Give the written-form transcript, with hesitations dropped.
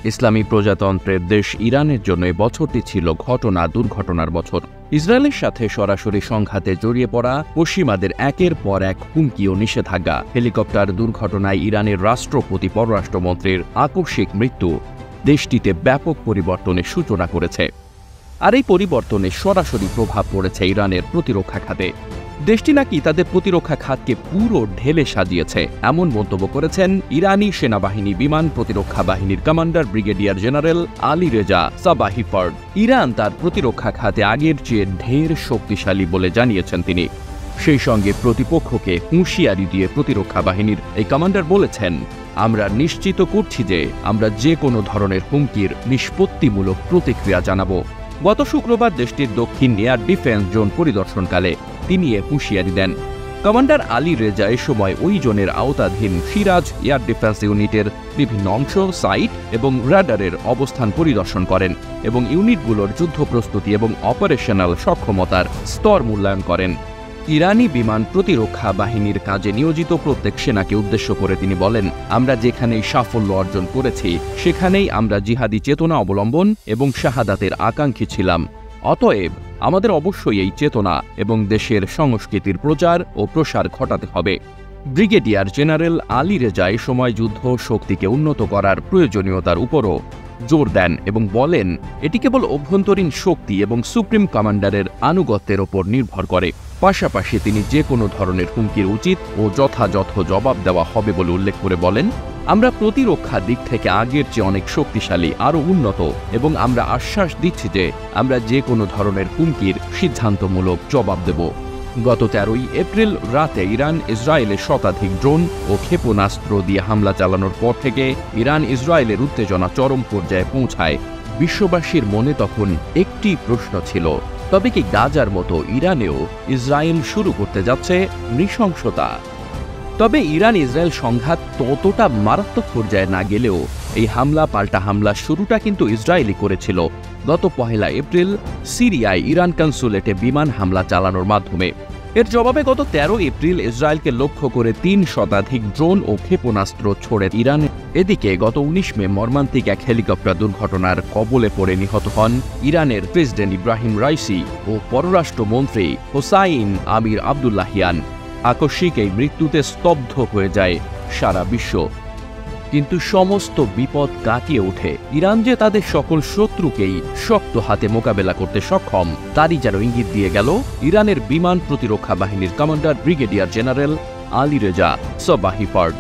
ইসলামী প্রজাতন্ত্রের দেশ ইরানের জন্য এই বছরটি ছিল দুর্ঘটনার বছর। ইসরায়েলের সাথে সরাসরি সংঘাতে জড়িয়ে পড়া, পশ্চিমাদের একের পর এক হুমকি ও নিষেধাজ্ঞা, হেলিকপ্টার দুর্ঘটনায় ইরানের রাষ্ট্রপতি পররাষ্ট্রমন্ত্রীর আকস্মিক মৃত্যু দেশটিতে ব্যাপক পরিবর্তনের সূচনা করেছে। আর এই পরিবর্তনের সরাসরি প্রভাব পড়েছে ইরানের প্রতিরক্ষা খাতে। দেশটি নাকি তাদের প্রতিরক্ষা খাতকে পুরো ঢেলে সাজিয়েছে, এমন মন্তব্য করেছেন ইরানি সেনাবাহিনী বিমান প্রতিরক্ষা বাহিনীর commander brigadier general Ali Reza Sabahifard. Iran তার প্রতিরক্ষা খাতে আগের চেয়ে ঢের শক্তিশালী বলে জানিয়েছেন তিনি। সেই সঙ্গে প্রতিপক্ষকে হুঁশিয়ারি দিয়ে প্রতিরক্ষা বাহিনীর এই কমান্ডার বলেছেন, আমরা নিশ্চিত করছি যে আমরা যে কোনো ধরনের হুমকির নিষ্পত্তিমূলক প্রতিক্রিয়া জানাব। গত শুক্রবার দেশটির দক্ষিণ এয়ার ডিফেন্স জোন পরিদর্শনকালে তিনি এ হুঁশিয়ারি দেন। কমান্ডার আলী রেজা এ সময় ওই জোনের আওতাধীন সিরাজ এয়ার ডিফেন্স ইউনিটের বিভিন্ন অংশ, সাইট এবং রাডারের অবস্থান পরিদর্শন করেন এবং ইউনিটগুলোর যুদ্ধ প্রস্তুতি এবং অপারেশনাল সক্ষমতার স্তর মূল্যায়ন করেন। ইরানি বিমান প্রতিরক্ষা বাহিনীর কাজে নিয়োজিত প্রত্যেক সেনাকে উদ্দেশ্য করে তিনি বলেন, আমরা যেখানেই সাফল্য অর্জন করেছি সেখানেই আমরা জিহাদি চেতনা অবলম্বন এবং শাহাদাতের আকাঙ্ক্ষী ছিলাম। অতএব আমাদের অবশ্যই এই চেতনা এবং দেশের সংস্কৃতির প্রচার ও প্রসার ঘটাতে হবে। ব্রিগেডিয়ার জেনারেল আলী রেজা এ সময় যুদ্ধ শক্তিকে উন্নত করার প্রয়োজনীয়তার উপরও জোর দেন এবং বলেন, এটি কেবল অভ্যন্তরীণ শক্তি এবং সুপ্রিম কমান্ডারের আনুগত্যের ওপর নির্ভর করে। পাশাপাশি তিনি যে কোনো ধরনের হুমকির উচিত ও যথাযথ জবাব দেওয়া হবে বলে উল্লেখ করে বলেন, আমরা প্রতিরক্ষা দিক থেকে আগের চেয়ে অনেক শক্তিশালী, আরও উন্নত, এবং আমরা আশ্বাস দিচ্ছি যে আমরা যে কোনো ধরনের হুমকির সিদ্ধান্তমূলক জবাব দেব। গত 13 এপ্রিল রাতে ইরান ইসরায়েলের শতাধিক ড্রোন ও ক্ষেপণাস্ত্র দিয়ে হামলা চালানোর পর থেকে ইরান ইসরায়েলের উত্তেজনা চরম পর্যায়ে পৌঁছায়। বিশ্ববাসীর মনে তখন একটি প্রশ্ন ছিল, তবে কি গাজার মতো ইরানেও ইসরায়েল শুরু করতে যাচ্ছে নৃশংসতা? তবে ইরান ইসরায়েল সংঘাত ততটা মারাত্মক পর্যায়ে না গেলেও এই হামলা পাল্টা হামলা শুরুটা কিন্তু ইসরায়েলই করেছিল। গত 1 এপ্রিল সিরিয়ায় ইরান কনসুলেটে বিমান হামলা চালানোর মাধ্যমে। এর জবাবে গত 13 এপ্রিল ইসরায়েলকে লক্ষ্য করে 3 শতাধিক ড্রোন ও ক্ষেপণাস্ত্র ছোড়ে ইরান। এদিকে গত 19 মে মর্মান্তিক এক হেলিকপ্টার দুর্ঘটনার কবলে পড়ে নিহত হন ইরানের প্রেসিডেন্ট ইব্রাহিম রাইসি ও পররাষ্ট্রমন্ত্রী হোসাইন আমির আবদুল্লাহিয়ান। আকস্মিক এই মৃত্যুতে স্তব্ধ হয়ে যায় সারা বিশ্ব। কিন্তু সমস্ত বিপদ কাটিয়ে ওঠে ইরান যে তাদের সকল শত্রুকেই শক্ত হাতে মোকাবেলা করতে সক্ষম, তারই যেন ইঙ্গিত দিয়ে গেল ইরানের বিমান প্রতিরক্ষা বাহিনীর commander brigadier general Ali Reza সাবাহিফার্ড।